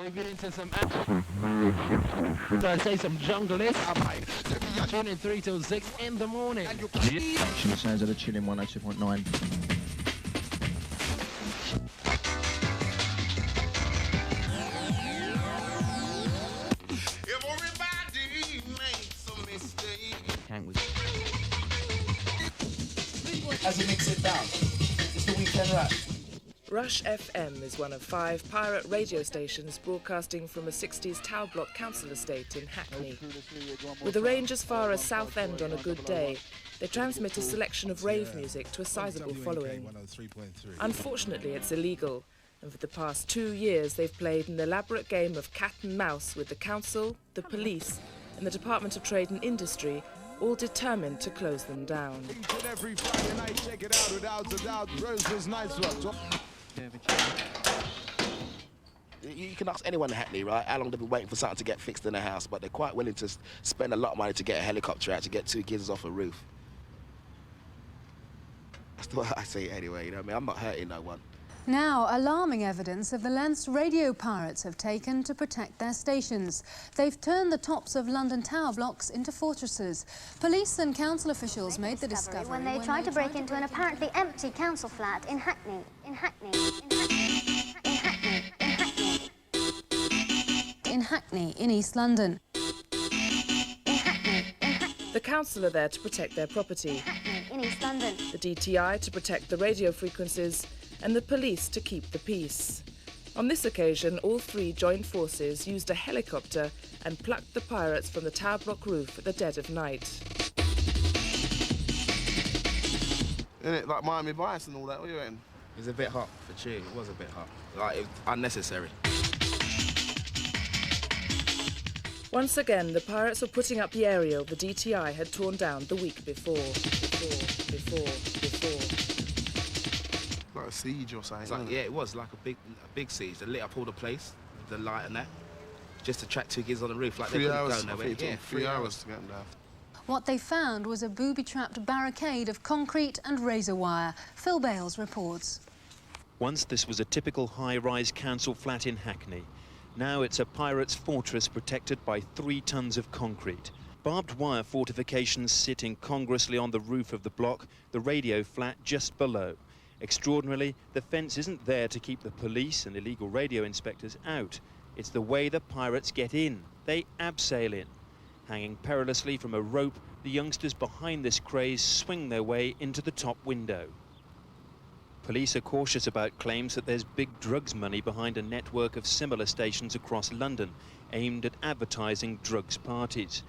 we get into some action. So I say some junglist. Tuning 3 till 6 in the morning. The sounds of the chilling 102.9. As you mix it down, it's the weekend rush. Rush FM is one of 5 pirate radio stations broadcasting from a 60s Tower Block council estate in Hackney. With a range as far as Southend on a good day, they transmit a selection of rave music to a sizable following. Unfortunately, it's illegal, and for the past 2 years they've played an elaborate game of cat and mouse with the council, the police, and the Department of Trade and Industry, all determined to close them down. You can ask anyone in Hackney, right, how long they've been waiting for something to get fixed in their house, but they're quite willing to spend a lot of money to get a helicopter out to get 2 kids off a roof. That's what I say anyway, you know what I mean? I'm not hurting no one. Now, alarming evidence of the lengths radio pirates have taken to protect their stations. They've turned the tops of London tower blocks into fortresses. Police and council officials made the discovery when they tried to break into an apparently empty council flat in Hackney. In Hackney, in East London. The council are there to protect their property. In East London. The DTI to protect the radio frequencies, and the police to keep the peace. On this occasion, all 3 joined forces used a helicopter and plucked the pirates from the tower block roof at the dead of night. Isn't it like Miami Vice and all that? What are you in? It was a bit hot for cheering. It was a bit hot. Like, it was unnecessary. Once again, the pirates were putting up the aerial the DTI had torn down the week before. Like a siege or something. Yeah, it was like a big siege. They lit up all the place, the light and that, just to track 2 kids on the roof. Like 3 hours. They couldn't go nowhere. 3 hours to get them down. What they found was a booby-trapped barricade of concrete and razor wire. Phil Bales reports. Once this was a typical high-rise council flat in Hackney. Now it's a pirate's fortress protected by 3 tons of concrete. Barbed wire fortifications sit incongruously on the roof of the block, the radio flat just below. Extraordinarily, the fence isn't there to keep the police and illegal radio inspectors out. It's the way the pirates get in. They abseil in. Hanging perilously from a rope, the youngsters behind this craze swing their way into the top window. Police are cautious about claims that there's big drugs money behind a network of similar stations across London, aimed at advertising drugs parties.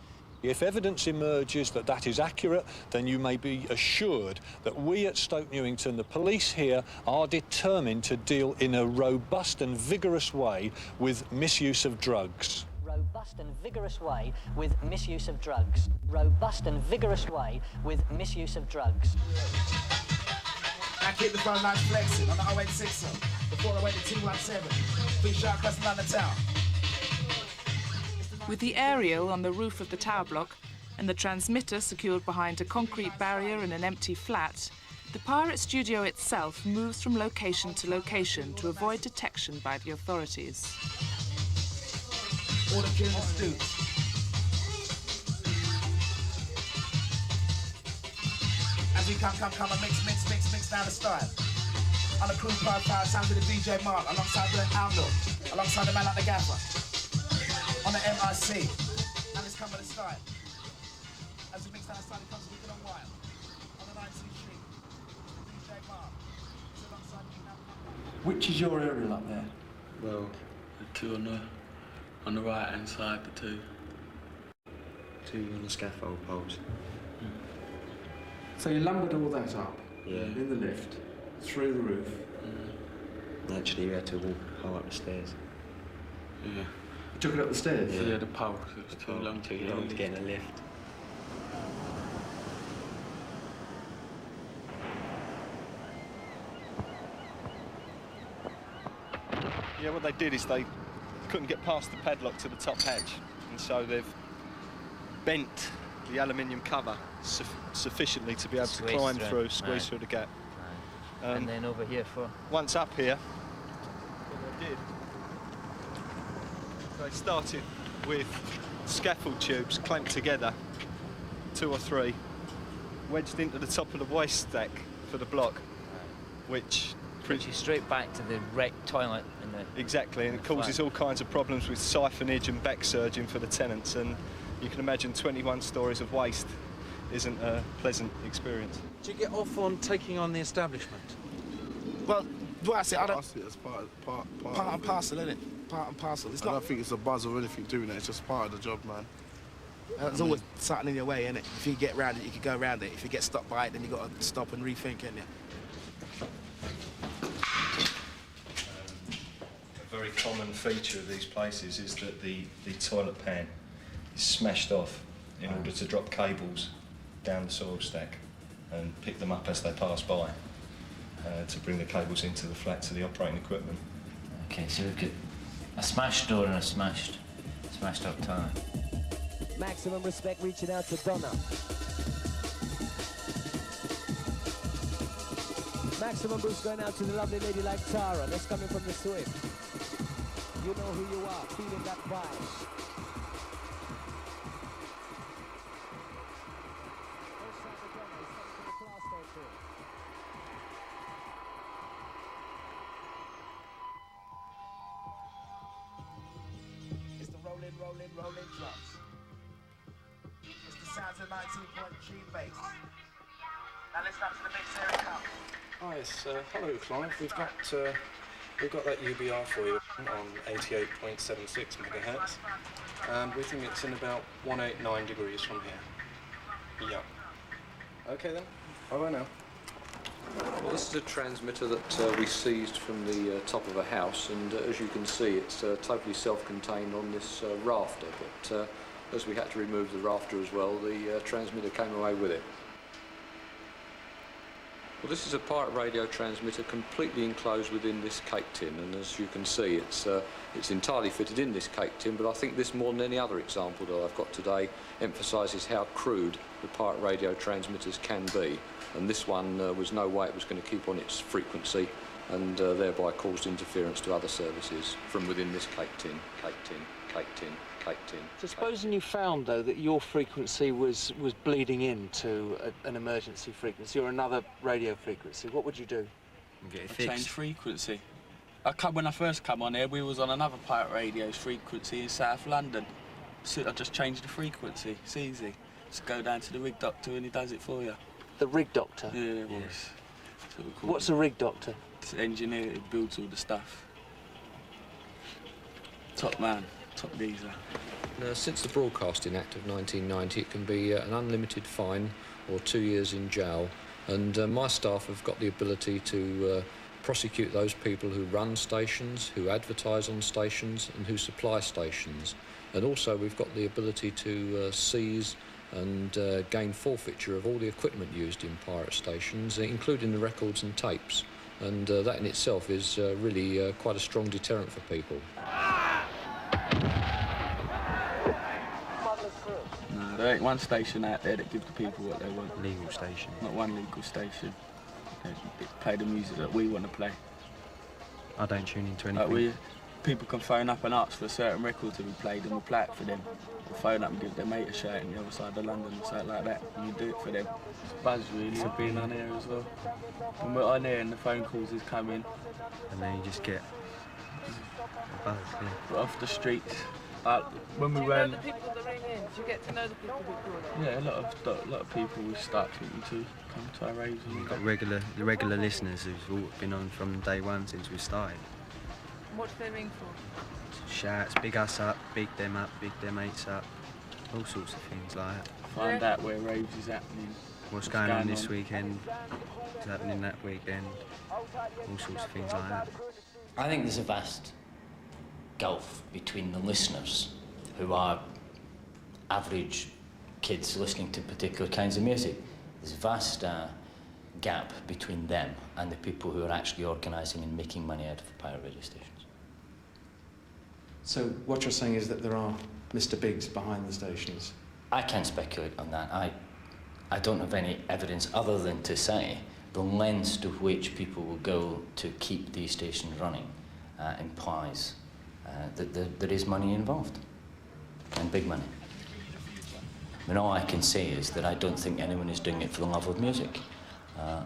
If evidence emerges that that is accurate, then you may be assured that we at Stoke Newington, the police here, are determined to deal in a robust and vigorous way with misuse of drugs. Robust and vigorous way with misuse of drugs. Robust and vigorous way with misuse of drugs. I keep the phone lines flexing on the 086 before I went to 217. Big shot across London town. With the aerial on the roof of the tower block and the transmitter secured behind a concrete barrier in an empty flat, the pirate studio itself moves from location to location to avoid detection by the authorities. All the killing stoops. As we come and mix down the style. On the crew power sounds with the DJ Mark, alongside the Outlook, alongside the man like the Gaffer. On the MIC, and let's come with the style. As we mix down the style, it comes with Wicked on Wild. On the 19th Street, DJ Mark, is alongside me. Which is your aerial up there? Well, the 2 on the right hand side, the 2. 2 on the scaffold poles. So you lumbered all that up? Yeah. In the lift, through the roof? Actually, we had to walk high up the stairs. Yeah. You took it up the stairs? Yeah, the pole, because it was too long to get in a lift. Yeah, what they did is they couldn't get past the padlock to the top hedge, and so they've bent the aluminium cover sufficiently to be able to climb through, squeeze through the gap. And then over here for... Once up here, what they did They started with scaffold tubes clamped together, 2 or 3, wedged into the top of the waste stack for the block, which brings you straight back to the wrecked toilet in the exactly, and it causes all kinds of problems with siphonage and back surging for the tenants, and you can imagine 21 stories of waste isn't a pleasant experience. Do you get off on taking on the establishment? Well, I see it as part and parcel, isn't it? Part and parcel. It's I not. don't think it's a buzz or anything doing it. It's just part of the job, man. There's always something in your way, innit? If you get around it, you can go around it. If you get stopped by it, then you got to stop and rethink, innit? A very common feature of these places is that the toilet pan is smashed off in order to drop cables down the soil stack and pick them up as they pass by to bring the cables into the flat to the operating equipment. Okay, so we've got a smashed door and a smashed up toilet. Maximum respect reaching out to Donna. Maximum boost going out to the lovely lady like Tara. That's coming from the Swift. You know who you are, feeling that vibe. It's the rolling drums. It's the sounds of 19.3 bass. Now listen up to the mix, here it comes. Oh, yes. Hello, Clive. We've got that UBR for you on 88.76 megahertz, and we think it's in about 189 degrees from here. Yeah. Okay then. Bye now. Well, this is a transmitter that we seized from the top of a house, and as you can see, it's totally self-contained on this rafter, but as we had to remove the rafter as well, the transmitter came away with it. Well, this is a pirate radio transmitter completely enclosed within this cake tin, and as you can see, it's entirely fitted in this cake tin, but I think this, more than any other example that I've got today, emphasises how crude the pirate radio transmitters can be. And this one was no way it was going to keep on its frequency, and thereby caused interference to other services from within this cake tin, cake tin, cake tin, cake tin. So supposing you found, though, that your frequency was bleeding into an emergency frequency or another radio frequency, what would you do? Get it fixed. Change frequency. When I first come on here, we was on another pirate radio's frequency in South London. So I just changed the frequency. It's easy. Just go down to the rig doctor and he does it for you. The rig doctor? Yeah, it was. What's a rig doctor? It's an engineer who builds all the stuff. Top man, top geezer. Now, since the Broadcasting Act of 1990, it can be an unlimited fine or 2 years in jail, and my staff have got the ability to prosecute those people who run stations, who advertise on stations, and who supply stations. And also we've got the ability to seize and gain forfeiture of all the equipment used in pirate stations, including the records and tapes. And that in itself is really quite a strong deterrent for people. No, there ain't one station out there that gives the people what they want. Legal station. Not one legal station. They play the music that we want to play. I don't tune into anything. People can phone up and ask for a certain record to be played, and we'll play it for them. We'll phone up and give their mate a shout on the other side of London or something like that, and you do it for them. It's a buzz really of being on here as well. When we're on here and the phone calls is coming. And then you just get a buzz, yeah. We're off the streets. When we know the people that ring in? Do you get to know the people who call in? Yeah, a lot of people we start talking to come to our raves. We've got the regular listeners who've all been on from day one since we started. What do they ring for? Shouts, big us up, big them up, big their mates up, all sorts of things like that. Find out where raves is happening. What's going on this weekend, what's happening that weekend, all sorts of things like that. I think there's a vast gulf between the listeners, who are average kids listening to particular kinds of music. There's a vast gap between them and the people who are actually organising and making money out of pirate radio stations. So what you're saying is that there are Mr. Bigs behind the stations? I can't speculate on that. I don't have any evidence other than to say the lengths to which people will go to keep these stations running implies that there is money involved, and big money. I mean, all I can say is that I don't think anyone is doing it for the love of music,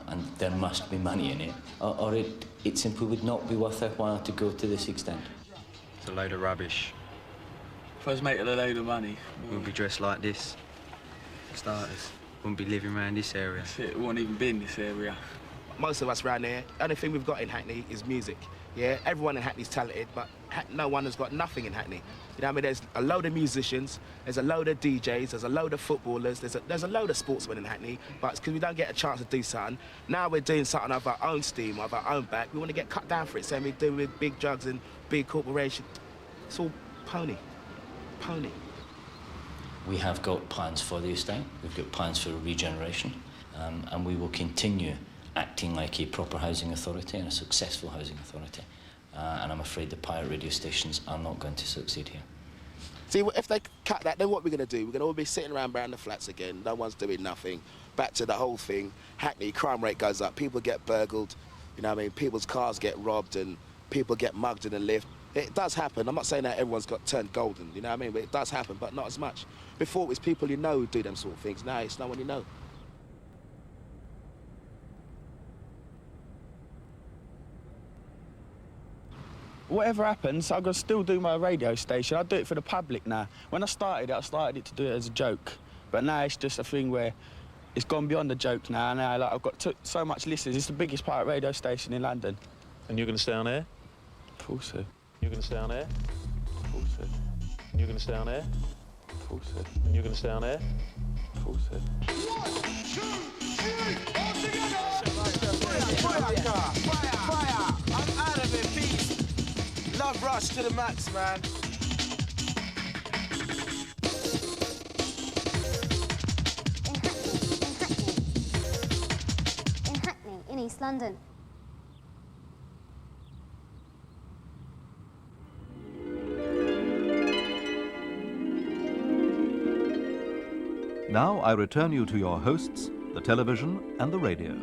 and there must be money in it, or it simply would not be worth their while to go to this extent. It's a load of rubbish. If I was making a load of money... Wouldn't be dressed like this, for starters. Wouldn't be living around this area. It wouldn't even be in this area. Most of us around here, the only thing we've got in Hackney is music. Yeah, everyone in Hackney's talented, but no one has got nothing in Hackney. You know what I mean? There's a load of musicians, there's a load of DJs, there's a load of footballers, there's a load of sportsmen in Hackney, but it's because we don't get a chance to do something. Now we're doing something of our own steam, of our own back. We want to get cut down for it, same we do with big drugs and big corporations. It's all pony. We have got plans for the estate, we've got plans for regeneration, and we will continue acting like a proper housing authority and a successful housing authority. And I'm afraid the pirate radio stations are not going to succeed here. See, if they cut that, then what we're going to do? We're going to all be sitting around the flats again, no one's doing nothing. Back to the whole thing, Hackney, crime rate goes up, people get burgled, you know what I mean, people's cars get robbed and people get mugged in the lift. It does happen. I'm not saying that everyone's got turned golden, you know what I mean, but it does happen, but not as much. Before it was people you know who do them sort of things, now it's no one you know. Whatever happens, I'm going to still do my radio station. I do it for the public now. When I started it to do it as a joke. But now it's just a thing where it's gone beyond the joke now. Now like, I've got so much listeners. It's the biggest pirate radio station in London. And you're going to stay on air? Of course so. You're going to stay on air? Of course so. And you're going to stay on air? Of course so. And you're going to stay on air? Of course so. 1, 2, 3, all together! Fire! I'm out of it, peace. Love Rush to the max, man. In Hackney, in East London. Now I return you to your hosts, the television and the radio.